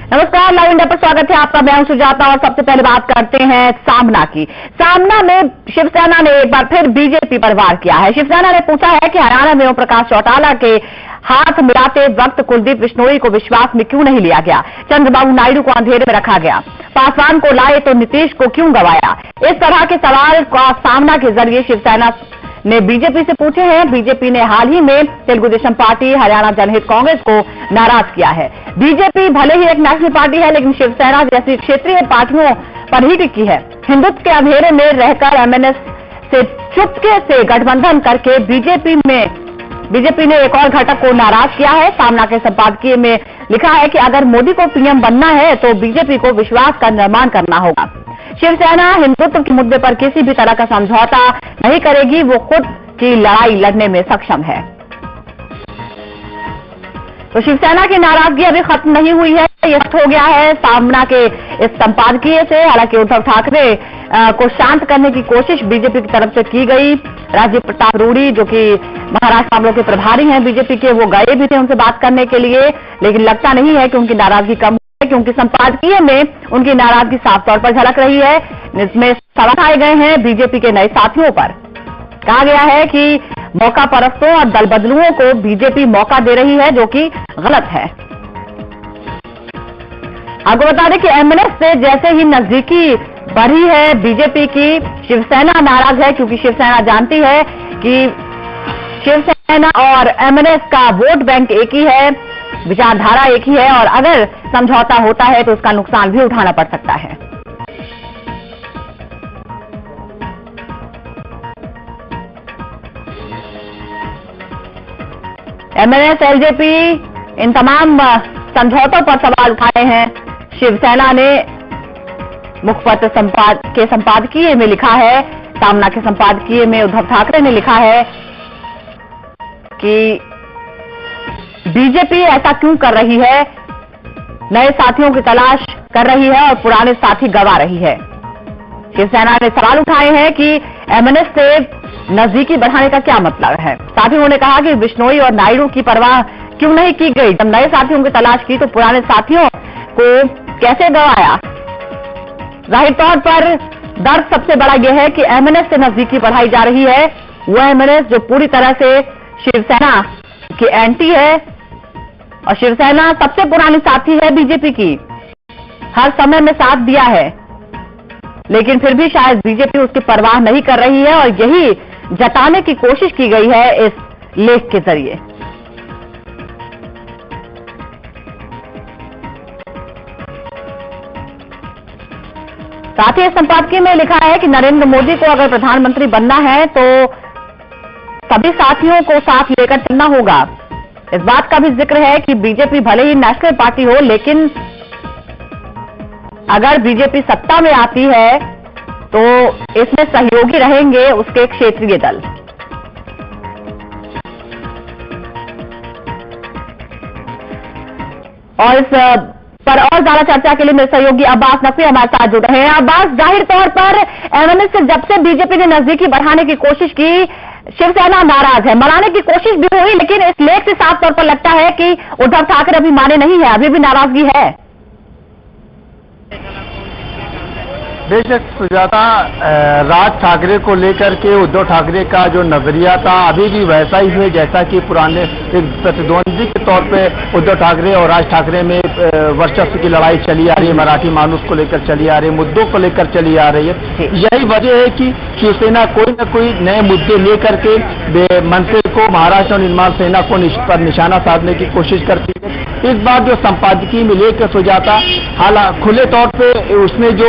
नमस्कार, live India पर स्वागत है आपका। मैं हूं सुजाता और सबसे पहले बात करते हैं सामना की। सामना में शिवसेना ने एक बार फिर बीजेपी पर वार किया है। शिवसेना ने पूछा है कि हरियाणा में ओम प्रकाश चौटाला के हाथ मिलाते वक्त कुलदीप बिश्नोई को विश्वास में क्यों नहीं लिया गया, चंद्रबाबू नायडू को अंधेरे में रखा गया, पासवान को लाए तो नीतीश को क्यों गवाया। इस तरह के सवाल का सामना के जरिए शिवसेना ने बीजेपी से पूछे हैं। बीजेपी ने हाल ही में तेलुगु देशम पार्टी, हरियाणा जनहित कांग्रेस को नाराज किया है। बीजेपी भले ही एक नेशनल पार्टी है, लेकिन शिवसेना जैसी क्षेत्रीय पार्टियों पर ही टिकी है। हिंदुत्व के अंधेरे में रहकर एमएनएस से चुपके से गठबंधन करके बीजेपी ने एक और घटक को नाराज किया है। सामना के संपादकीय में लिखा है कि अगर मोदी को पीएम बनना है तो बीजेपी को विश्वास का निर्माण करना होगा। शिवसेना हिंदुत्व के मुद्दे पर किसी भी तरह का समझौता नहीं करेगी, वो खुद की लड़ाई लड़ने में सक्षम है। तो शिवसेना की नाराजगी अभी खत्म नहीं हुई है, यह हो गया है सामना के इस संपादकीय से। हालांकि उद्धव ठाकरे को शांत करने की कोशिश बीजेपी की तरफ से की गई। राजीव प्रताप रूडी, जो कि महाराष्ट्र मामलों के प्रभारी हैं बीजेपी के, वो गए भी थे उनसे बात करने के लिए, लेकिन लगता नहीं है कि उनकी नाराजगी कम है, क्योंकि संपादकीय में उनकी नाराजगी साफ तौर पर झलक रही है। इसमें सवाल उठाए गए हैं बीजेपी के नए साथियों पर। कहा गया है कि मौका परस्तों और दल बदलुओं को बीजेपी मौका दे रही है, जो कि गलत है। आपको बता दें कि एमएनएस से जैसे ही नजदीकी बढ़ी है बीजेपी की, शिवसेना नाराज है, क्योंकि शिवसेना जानती है कि शिवसेना और एमएनएस का वोट बैंक एक ही है, विचारधारा एक ही है, और अगर समझौता होता है तो उसका नुकसान भी उठाना पड़ सकता है। एमएनएस, एलजेपी, इन तमाम समझौतों पर सवाल उठाए हैं। शिवसेना ने मुखपत्र के संपादकीय में लिखा है, सामना के संपादकीय में उद्धव ठाकरे ने लिखा है कि बीजेपी ऐसा क्यों कर रही है, नए साथियों की तलाश कर रही है और पुराने साथी गवा रही है। शिवसेना ने सवाल उठाए हैं कि एमएनएस से नजदीकी बढ़ाने का क्या मतलब है। साथ ही उन्होंने कहा कि बिश्नोई और नायडू की परवाह क्यों नहीं की गई, जब नए साथियों की तलाश की तो पुराने साथियों को कैसे गवाया। जाहिर तौर पर दर्द सबसे बड़ा यह है कि एमएनएस से नजदीकी बढ़ाई जा रही है, वो एमएनएस जो पूरी तरह से शिवसेना की एंटी है, और शिवसेना सबसे पुरानी साथी है बीजेपी की, हर समय में साथ दिया है, लेकिन फिर भी शायद बीजेपी उसकी परवाह नहीं कर रही है, और यही जताने की कोशिश की गई है इस लेख के जरिए। साथ ही इस संपादकीय में लिखा है कि नरेंद्र मोदी को अगर प्रधानमंत्री बनना है तो सभी साथियों को साथ लेकर चलना होगा। इस बात का भी जिक्र है कि बीजेपी भले ही नेशनल पार्टी हो, लेकिन अगर बीजेपी सत्ता में आती है तो इसमें सहयोगी रहेंगे उसके क्षेत्रीय दल। और इस पर और ज्यादा चर्चा के लिए मेरे सहयोगी अब्बास नकवी हमारे साथ जुड़ रहे हैं। अब्बास, जाहिर तौर पर एमएनएस से जब से बीजेपी ने नजदीकी बढ़ाने की कोशिश की, शिवसेना नाराज है, मनाने की कोशिश भी हुई, लेकिन इस लेख से साफ तौर पर लगता है कि उद्धव ठाकरे अभी माने नहीं है, अभी भी नाराजगी है। बेशक सुजाता, राज ठाकरे को लेकर के उद्धव ठाकरे का जो नजरिया था अभी भी वैसा ही है जैसा कि पुराने एक प्रतिद्वंदी के तौर पे उद्धव ठाकरे और राज ठाकरे में वर्चस्व की लड़ाई चली आ रही है, मराठी मानुस को लेकर चली आ रही है, मुद्दों को लेकर चली आ रही है। यही वजह है कि शिवसेना कोई न कोई नए मुद्दे लेकर के मनसे को, महाराष्ट्र और निर्माण सेना को पर निशाना साधने की कोशिश करती है। इस बार जो संपादकीय में लेकर सुजाता, हालांकि खुले तौर पे उसमें जो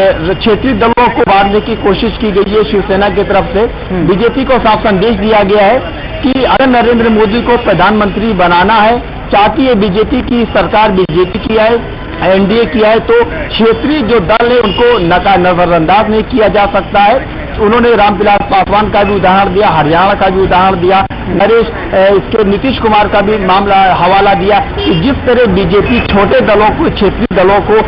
क्षेत्रीय दलों को बांटने की कोशिश की गई है शिवसेना की तरफ से, बीजेपी को साफ संदेश दिया गया है कि अगर नरेंद्र मोदी को प्रधानमंत्री बनाना है, चाहती है बीजेपी की सरकार, बीजेपी की है, एनडीए किया है, तो क्षेत्रीय जो दल है उनको नजरअंदाज नहीं किया जा सकता है। उन्होंने रामविलास पासवान का भी उदाहरण दिया, हरियाणा का भी उदाहरण दिया, इसके नीतीश कुमार का भी मामला हवाला दिया कि जिस तरह बीजेपी छोटे दलों को, क्षेत्रीय दलों को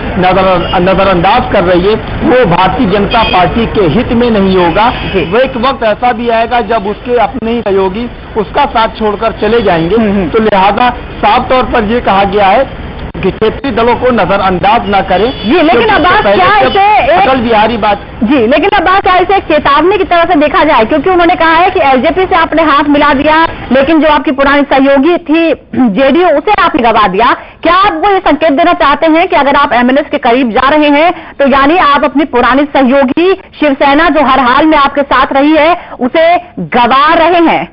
नजरअंदाज कर रही है, वो भारतीय जनता पार्टी के हित में नहीं होगा। वो एक वक्त ऐसा भी आएगा जब उसके अपने ही सहयोगी उसका साथ छोड़कर चले जाएंगे। तो लिहाजा साफ तौर पर यह कहा गया है क्षेत्रीय दलों को नजरअंदाज न करें। जी, लेकिन अब्बास क्या इसे अटल बिहारी जी, लेकिन अब्बास क्या इसे चेतावनी की तरह से देखा जाए, क्योंकि उन्होंने कहा है कि एलजेपी से आपने हाथ मिला दिया, लेकिन जो आपकी पुरानी सहयोगी थी जेडीयू, उसे आपने गवा दिया। क्या आप वो ये संकेत देना चाहते हैं कि अगर आप एमएनएस के करीब जा रहे हैं तो यानी आप अपनी पुरानी सहयोगी शिवसेना जो हर हाल में आपके साथ रही है उसे गवा रहे हैं?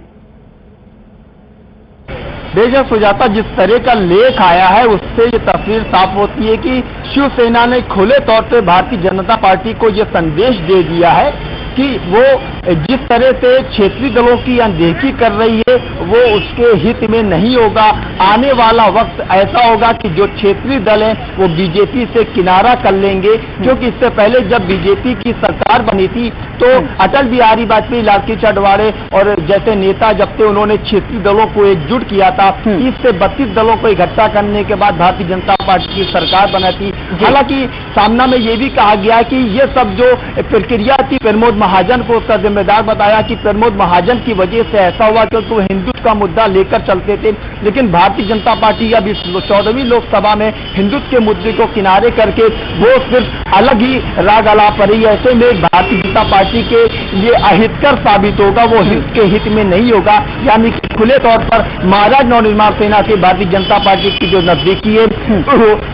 बेशक सुजाता, जिस तरह का लेख आया है उससे ये तस्वीर साफ होती है कि शिवसेना ने खुले तौर पे भारतीय जनता पार्टी को ये संदेश दे दिया है कि वो जिस तरह से क्षेत्रीय दलों की अनदेखी कर रही है वो उसके हित में नहीं होगा। आने वाला वक्त ऐसा होगा कि जो क्षेत्रीय दल हैं वो बीजेपी से किनारा कर लेंगे, क्योंकि इससे पहले जब बीजेपी की सरकार बनी थी तो अटल बिहारी वाजपेयी, लालकृष्ण आडवाणी और जैसे नेता जब थे उन्होंने क्षेत्रीय दलों को एकजुट किया था। 30 से 32 दलों को इकट्ठा करने के बाद भारतीय जनता पार्टी की सरकार बना थी। हालांकि सामना में ये भी कहा गया कि ये सब जो प्रक्रिया थी प्रमोद महाजन को उसका जिम्मेदार बताया कि प्रमोद महाजन की वजह से ऐसा हुआ क्योंकि वो हिंदुत्व का मुद्दा लेकर चलते थे। लेकिन भारतीय जनता पार्टी अब इस 14वीं लोकसभा में हिंदुत्व के मुद्दे को किनारे करके वो सिर्फ अलग ही राग अलाप रही है। ऐसे में भारतीय जनता पार्टी के लिए अहितकर साबित होगा, वो हित के हित में नहीं होगा। यानी कि खुले तौर पर महाराज नवनिर्माण सेना से भारतीय जनता पार्टी की जो नजदीकी है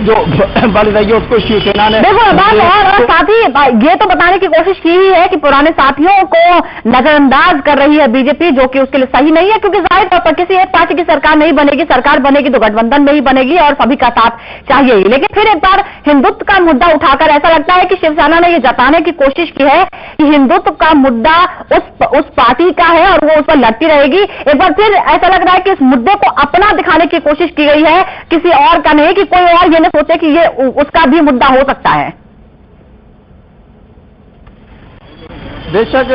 जो बढ़ रही है उसको शिवसेना ने और साथ ही ये तो बताने की कोशिश की ही है कि पुराने साथियों को नजरअंदाज कर रही है बीजेपी, जो कि उसके लिए सही नहीं है, क्योंकि जाहिर तौर पर किसी एक पार्टी की सरकार नहीं बनेगी, सरकार बनेगी तो गठबंधन में ही बनेगी और सभी का साथ चाहिए ही। लेकिन फिर एक बार हिंदुत्व का मुद्दा उठाकर ऐसा लगता है कि शिवसेना ने यह जताने की कोशिश की है कि हिंदुत्व का मुद्दा उस पार्टी का है और वो उस पर लड़ती रहेगी। एक बार फिर ऐसा लग रहा है कि इस मुद्दे को अपना दिखाने की कोशिश की गई है, किसी और का नहीं, कि कोई और ये न सोचे कि ये उसका भी मुद्दा हो सकता है। बेशक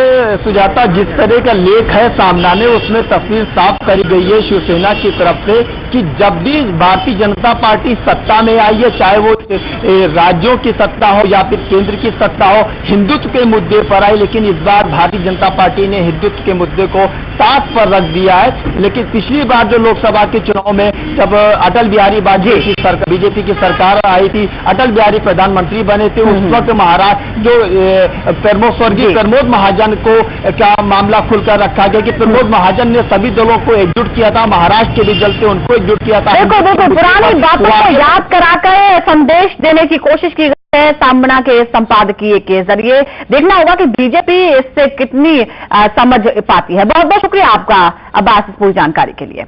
सुजाता, जिस तरह का लेख है सामना में उसमें तस्वीर साफ करी गई है शिवसेना की तरफ से कि जब भी भारतीय जनता पार्टी सत्ता में आई है, चाहे वो राज्यों की सत्ता हो या फिर केंद्र की सत्ता हो, हिंदुत्व के मुद्दे पर आई। लेकिन इस बार भारतीय जनता पार्टी ने हिंदुत्व के मुद्दे को साथ पर रख दिया है। लेकिन पिछली बार जो लोकसभा के चुनाव में जब अटल बिहारी वाजपेयी की सरकार, बीजेपी की सरकार आई थी, अटल बिहारी प्रधानमंत्री बने थे, उस वक्त महाराज जो स्वर्गीय प्रमोद महाजन को क्या मामला खुलकर रखा गया कि प्रमोद महाजन ने सभी दलों को एकजुट किया था, महाराष्ट्र के रिजल्ट से उनको एकजुट किया था। देखो पुरानी बातों को याद कराकर संदेश देने की कोशिश की गई है सामना के संपादकीय के जरिए। देखना होगा कि बीजेपी इससे कितनी समझ पाती है। बहुत बहुत शुक्रिया आपका अब्बास, पूरी जानकारी के लिए।